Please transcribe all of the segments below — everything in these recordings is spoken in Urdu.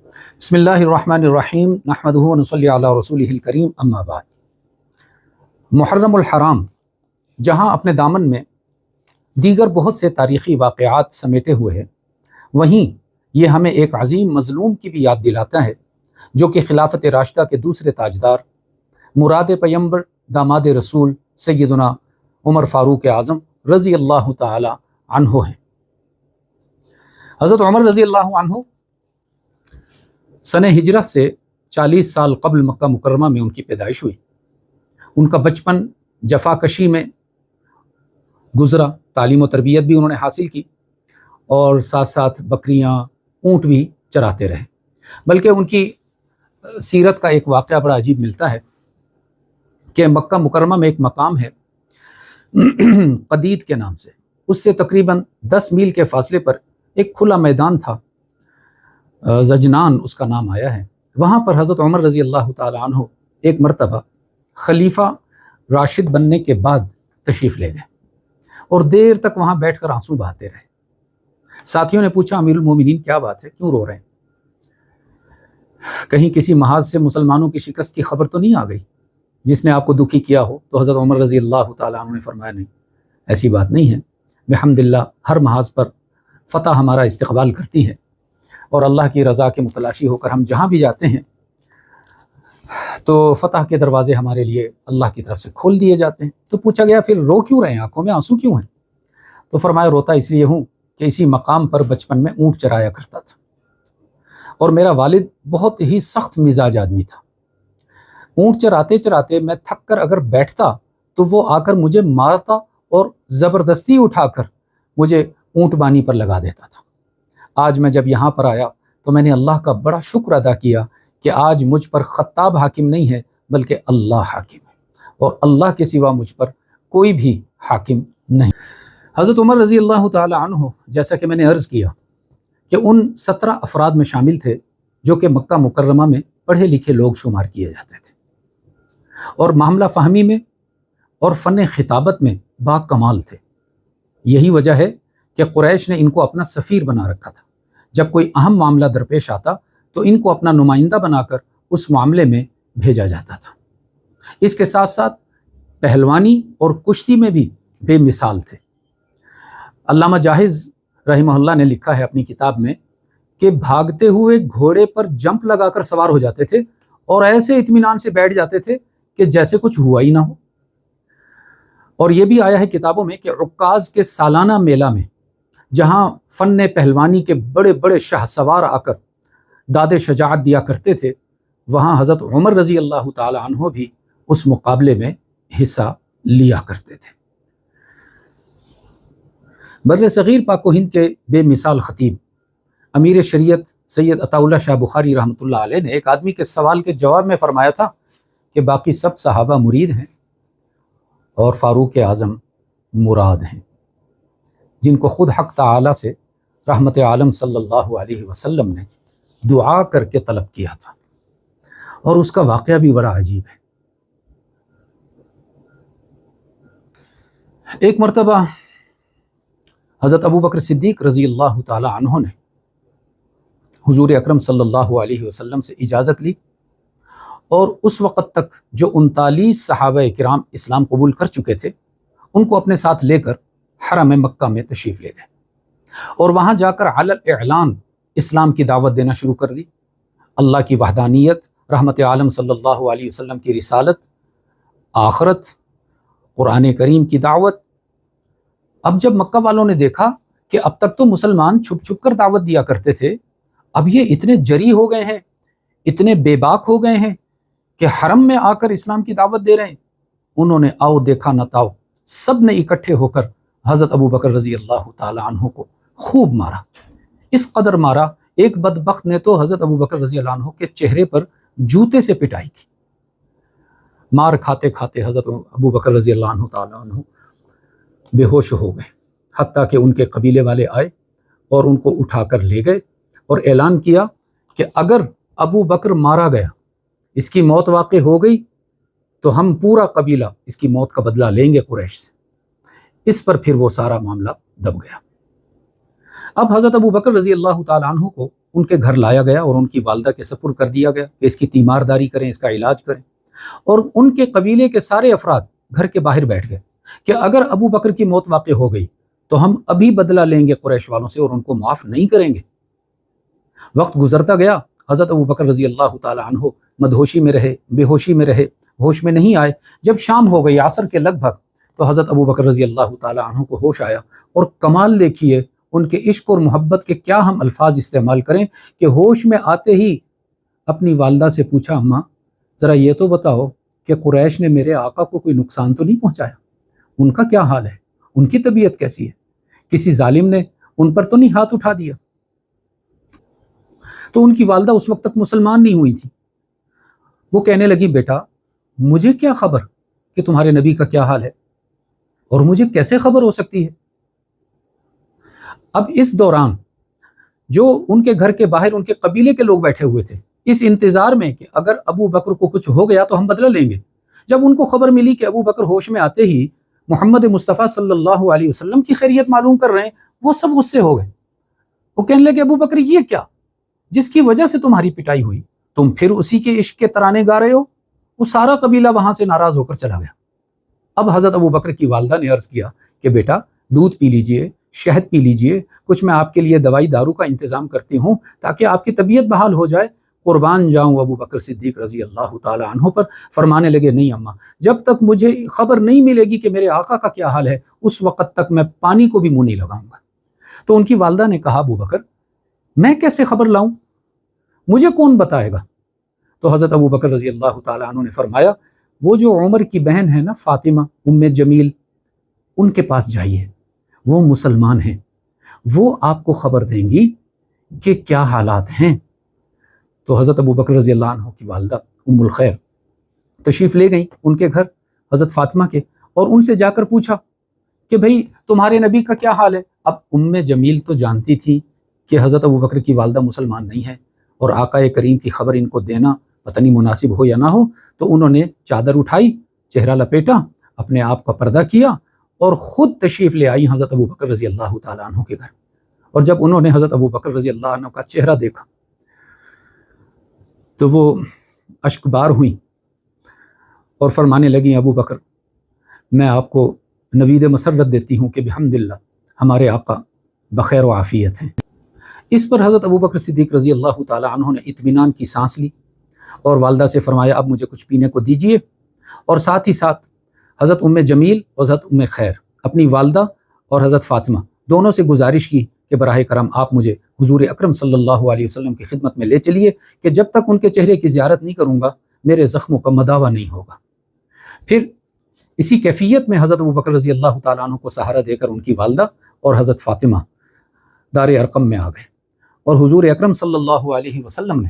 بسم اللہ الرحمن الرحیم نحمدہ ونصلی علی رسولہ الکریم اما بعد۔ محرم الحرام جہاں اپنے دامن میں دیگر بہت سے تاریخی واقعات سمیٹے ہوئے ہیں، وہیں یہ ہمیں ایک عظیم مظلوم کی بھی یاد دلاتا ہے جو کہ خلافت راشدہ کے دوسرے تاجدار، مراد پیمبر، داماد رسول سیدنا عمر فاروق اعظم رضی اللہ تعالی عنہ ہیں۔ حضرت عمر رضی اللہ عنہ سنہ ہجرت سے 40 سال قبل مکہ مکرمہ میں ان کی پیدائش ہوئی۔ ان کا بچپن جفاکشی میں گزرا، تعلیم و تربیت بھی انہوں نے حاصل کی اور ساتھ ساتھ بکریاں، اونٹ بھی چراتے رہے۔ بلکہ ان کی سیرت کا ایک واقعہ بڑا عجیب ملتا ہے کہ مکہ مکرمہ میں ایک مقام ہے قدید کے نام سے، اس سے تقریباً 10 میل کے فاصلے پر ایک کھلا میدان تھا، زجنان اس کا نام آیا ہے۔ وہاں پر حضرت عمر رضی اللہ تعالی عنہ ایک مرتبہ خلیفہ راشد بننے کے بعد تشریف لے گئے اور دیر تک وہاں بیٹھ کر آنسو بہاتے رہے۔ ساتھیوں نے پوچھا، امیر المومنین کیا بات ہے، کیوں رو رہے ہیں؟ کہیں کسی محاذ سے مسلمانوں کی شکست کی خبر تو نہیں آ گئی جس نے آپ کو دکھی کیا ہو؟ تو حضرت عمر رضی اللہ تعالی عنہ نے فرمایا، نہیں، ایسی بات نہیں ہے، بحمدللہ ہر محاذ پر فتح ہمارا استقبال کرتی ہے اور اللہ کی رضا کے متلاشی ہو کر ہم جہاں بھی جاتے ہیں تو فتح کے دروازے ہمارے لیے اللہ کی طرف سے کھول دیے جاتے ہیں۔ تو پوچھا گیا، پھر رو کیوں رہے ہیں، آنکھوں میں آنسو کیوں ہیں؟ تو فرمایا، روتا اس لیے ہوں کہ اسی مقام پر بچپن میں اونٹ چرایا کرتا تھا اور میرا والد بہت ہی سخت مزاج آدمی تھا۔ اونٹ چراتے چراتے میں تھک کر اگر بیٹھتا تو وہ آ کر مجھے مارتا اور زبردستی اٹھا کر مجھے اونٹ بانی پر لگا دیتا تھا۔ آج میں جب یہاں پر آیا تو میں نے اللہ کا بڑا شکر ادا کیا کہ آج مجھ پر خطاب حاکم نہیں ہے بلکہ اللہ حاکم ہے، اور اللہ کے سوا مجھ پر کوئی بھی حاکم نہیں۔ حضرت عمر رضی اللہ تعالی عنہ، جیسا کہ میں نے عرض کیا کہ ان 17 افراد میں شامل تھے جو کہ مکہ مکرمہ میں پڑھے لکھے لوگ شمار کیے جاتے تھے اور معاملہ فہمی میں اور فن خطابت میں با کمال تھے۔ یہی وجہ ہے کہ قریش نے ان کو اپنا سفیر بنا رکھا تھا۔ جب کوئی اہم معاملہ درپیش آتا تو ان کو اپنا نمائندہ بنا کر اس معاملے میں بھیجا جاتا تھا۔ اس کے ساتھ ساتھ پہلوانی اور کشتی میں بھی بے مثال تھے۔ علامہ جاحظ رحمہ اللہ نے لکھا ہے اپنی کتاب میں کہ بھاگتے ہوئے گھوڑے پر جمپ لگا کر سوار ہو جاتے تھے اور ایسے اطمینان سے بیٹھ جاتے تھے کہ جیسے کچھ ہوا ہی نہ ہو۔ اور یہ بھی آیا ہے کتابوں میں کہ عکاظ کے سالانہ میلہ میں جہاں فن پہلوانی کے بڑے بڑے شاہ سوار آ کر داد شجاعت دیا کرتے تھے، وہاں حضرت عمر رضی اللہ تعالی عنہ بھی اس مقابلے میں حصہ لیا کرتے تھے۔ بر صغیر پاک و ہند کے بے مثال خطیب امیر شریعت سید عطا اللہ شاہ بخاری رحمۃ اللہ علیہ نے ایک آدمی کے سوال کے جواب میں فرمایا تھا کہ باقی سب صحابہ مرید ہیں اور فاروق اعظم مراد ہیں، جن کو خود حق تعالی سے رحمت عالم صلی اللہ علیہ وسلم نے دعا کر کے طلب کیا تھا۔ اور اس کا واقعہ بھی بڑا عجیب ہے۔ ایک مرتبہ حضرت ابو بکر صدیق رضی اللہ تعالی عنہ نے حضور اکرم صلی اللہ علیہ وسلم سے اجازت لی اور اس وقت تک جو 39 صحابہ کرام اسلام قبول کر چکے تھے ان کو اپنے ساتھ لے کر حرم مکہ میں تشریف لے گئے اور وہاں جا کر علی الاعلان اسلام کی دعوت دینا شروع کر دی۔ اللہ کی وحدانیت، رحمت عالم صلی اللہ علیہ وسلم کی رسالت، آخرت، قرآن کریم کی دعوت۔ اب جب مکہ والوں نے دیکھا کہ اب تک تو مسلمان چھپ چھپ کر دعوت دیا کرتے تھے، اب یہ اتنے جری ہو گئے ہیں، اتنے بے باک ہو گئے ہیں کہ حرم میں آ کر اسلام کی دعوت دے رہے ہیں، انہوں نے آؤ دیکھا نہ تاؤ، سب نے اکٹھے ہو کر حضرت ابو بکر رضی اللہ تعالی عنہ کو خوب مارا۔ اس قدر مارا، ایک بدبخت نے تو حضرت ابو بکر رضی اللہ عنہ کے چہرے پر جوتے سے پٹائی کی۔ مار کھاتے کھاتے حضرت ابو بکر رضی اللہ عنہ تعالی عنہ بے ہوش ہو گئے، حتیٰ کہ ان کے قبیلے والے آئے اور ان کو اٹھا کر لے گئے اور اعلان کیا کہ اگر ابو بکر مارا گیا، اس کی موت واقع ہو گئی تو ہم پورا قبیلہ اس کی موت کا بدلہ لیں گے قریش سے۔ اس پر پھر وہ سارا معاملہ دب گیا۔ اب حضرت ابو بکر رضی اللہ تعالی عنہ کو ان کے گھر لایا گیا اور ان کی والدہ کے سپرد کر دیا گیا کہ اس کی تیمارداری کریں، اس کا علاج کریں، اور ان کے قبیلے کے سارے افراد گھر کے باہر بیٹھ گئے کہ اگر ابو بکر کی موت واقع ہو گئی تو ہم ابھی بدلہ لیں گے قریش والوں سے اور ان کو معاف نہیں کریں گے۔ وقت گزرتا گیا، حضرت ابو بکر رضی اللہ تعالی عنہ مدہوشی میں رہے، بے ہوشی میں رہے، ہوش میں نہیں آئے۔ جب شام ہو گئی عصر کے لگ بھگ تو حضرت ابو بکر رضی اللہ تعالی عنہ کو ہوش آیا، اور کمال دیکھیے ان کے عشق اور محبت کے کیا ہم الفاظ استعمال کریں کہ ہوش میں آتے ہی اپنی والدہ سے پوچھا، اماں ذرا یہ تو بتاؤ کہ قریش نے میرے آقا کو کوئی نقصان تو نہیں پہنچایا؟ ان کا کیا حال ہے؟ ان کی طبیعت کیسی ہے؟ کسی ظالم نے ان پر تو نہیں ہاتھ اٹھا دیا؟ تو ان کی والدہ اس وقت تک مسلمان نہیں ہوئی تھی۔ وہ کہنے لگی، بیٹا مجھے کیا خبر کہ تمہارے نبی کا کیا حال ہے، اور مجھے کیسے خبر ہو سکتی ہے؟ اب اس دوران جو ان کے گھر کے باہر ان کے قبیلے کے لوگ بیٹھے ہوئے تھے اس انتظار میں کہ اگر ابو بکر کو کچھ ہو گیا تو ہم بدلہ لیں گے، جب ان کو خبر ملی کہ ابو بکر ہوش میں آتے ہی محمد مصطفیٰ صلی اللہ علیہ وسلم کی خیریت معلوم کر رہے ہیں، وہ سب غصے ہو گئے۔ وہ کہنے لگے، ابو بکر یہ کیا، جس کی وجہ سے تمہاری پٹائی ہوئی تم پھر اسی کے عشق کے ترانے گا رہے ہو؟ وہ سارا قبیلہ وہاں سے ناراض ہو کر چلا گیا۔ اب حضرت ابو بکر کی والدہ نے عرض کیا کہ بیٹا دودھ پی لیجئے، شہد پی لیجئے، کچھ میں آپ کے لیے دوائی دارو کا انتظام کرتی ہوں تاکہ آپ کی طبیعت بحال ہو جائے۔ قربان جاؤں ابو بکر صدیق رضی اللہ تعالی عنہ پر فرمانے لگے، نہیں اماں، جب تک مجھے خبر نہیں ملے گی کہ میرے آقا کا کیا حال ہے اس وقت تک میں پانی کو بھی منہ نہیں لگاؤں گا۔ تو ان کی والدہ نے کہا، ابو بکر میں کیسے خبر لاؤں، مجھے کون بتائے گا؟ تو حضرت ابو بکر رضی اللہ تعالی عنہ نے فرمایا، وہ جو عمر کی بہن ہے نا فاطمہ ام جمیل، ان کے پاس جائیے، وہ مسلمان ہیں، وہ آپ کو خبر دیں گی کہ کیا حالات ہیں۔ تو حضرت ابو بکر رضی اللہ عنہ کی والدہ ام الخیر تشریف لے گئیں ان کے گھر حضرت فاطمہ کے، اور ان سے جا کر پوچھا کہ بھئی تمہارے نبی کا کیا حال ہے۔ اب ام جمیل تو جانتی تھی کہ حضرت ابو بکر کی والدہ مسلمان نہیں ہے، اور آقا کریم کی خبر ان کو دینا پتہ نہیں مناسب ہو یا نہ ہو، تو انہوں نے چادر اٹھائی، چہرہ لپیٹا، اپنے آپ کا پردہ کیا، اور خود تشریف لے آئی حضرت ابو بکر رضی اللہ تعالیٰ عنہ کے گھر۔ اور جب انہوں نے حضرت ابو بکر رضی اللہ عنہ کا چہرہ دیکھا تو وہ اشک بار ہوئیں اور فرمانے لگیں، ابو بکر میں آپ کو نوید مسرت دیتی ہوں کہ بحمدللہ ہمارے آقا بخیر و عافیت ہیں۔ اس پر حضرت ابو بکر صدیق رضی اللہ تعالیٰ عنہ نے اطمینان کی سانس لی اور والدہ سے فرمایا، اب مجھے کچھ پینے کو دیجیے، اور ساتھ ہی ساتھ حضرت ام جمیل اور حضرت ام خیر اپنی والدہ اور حضرت فاطمہ دونوں سے گزارش کی کہ براہ کرم آپ مجھے حضور اکرم صلی اللہ علیہ وسلم کی خدمت میں لے چلیے کہ جب تک ان کے چہرے کی زیارت نہیں کروں گا میرے زخموں کا مداوع نہیں ہوگا۔ پھر اسی کیفیت میں حضرت ابوبکر رضی اللہ تعالیٰ عنہ کو سہارا دے کر ان کی والدہ اور حضرت فاطمہ دار ارقم میں آ گئے، اور حضور اکرم صلی اللہ علیہ وسلم نے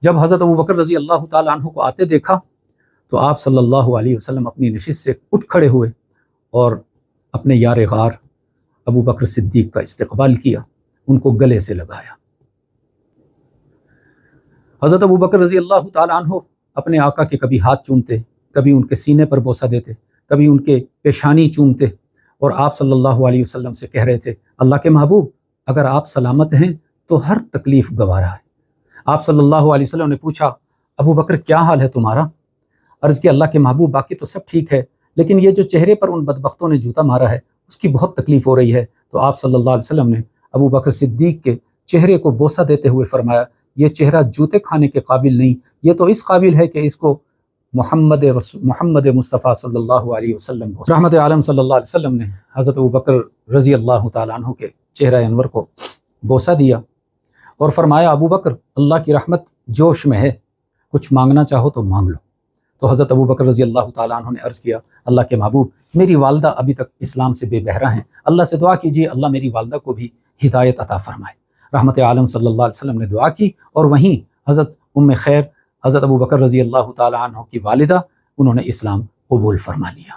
جب حضرت ابوبکر رضی اللہ تعالیٰ عنہ کو آتے دیکھا تو آپ صلی اللہ علیہ وسلم اپنی نشست سے اٹھ کھڑے ہوئے اور اپنے یار غار ابو بکر صدیق کا استقبال کیا، ان کو گلے سے لگایا۔ حضرت ابو بکر رضی اللہ تعالیٰ عنہ اپنے آقا کے کبھی ہاتھ چومتے، کبھی ان کے سینے پر بوسہ دیتے، کبھی ان کے پیشانی چومتے، اور آپ صلی اللہ علیہ وسلم سے کہہ رہے تھے، اللہ کے محبوب اگر آپ سلامت ہیں تو ہر تکلیف گوارا ہے۔ آپ صلی اللہ علیہ وسلم نے پوچھا، ابو بکر کیا حال ہے تمہارا؟ عرض کہ اللہ کے محبوب باقی تو سب ٹھیک ہے، لیکن یہ جو چہرے پر ان بدبختوں نے جوتا مارا ہے اس کی بہت تکلیف ہو رہی ہے۔ تو آپ صلی اللہ علیہ وسلم نے ابو بکر صدیق کے چہرے کو بوسہ دیتے ہوئے فرمایا، یہ چہرہ جوتے کھانے کے قابل نہیں، یہ تو اس قابل ہے کہ اس کو محمد مصطفیٰ صلی اللہ علیہ وسلم رحمت عالم صلی اللہ علیہ وسلم نے حضرت ابو بکر رضی اللہ تعالیٰ عنہ کے چہرہ انور کو بوسہ دیا اور فرمایا، ابو بکر اللہ کی رحمت جوش میں ہے، کچھ مانگنا چاہو تو مانگ لو۔ تو حضرت ابو بکر رضی اللہ تعالیٰ عنہ نے عرض کیا، اللہ کے محبوب میری والدہ ابھی تک اسلام سے بے بہرہ ہیں، اللہ سے دعا کیجیے اللہ میری والدہ کو بھی ہدایت عطا فرمائے۔ رحمت عالم صلی اللہ علیہ وسلم نے دعا کی، اور وہیں حضرت ام خیر حضرت ابو بکر رضی اللہ تعالیٰ عنہ کی والدہ انہوں نے اسلام قبول فرما لیا۔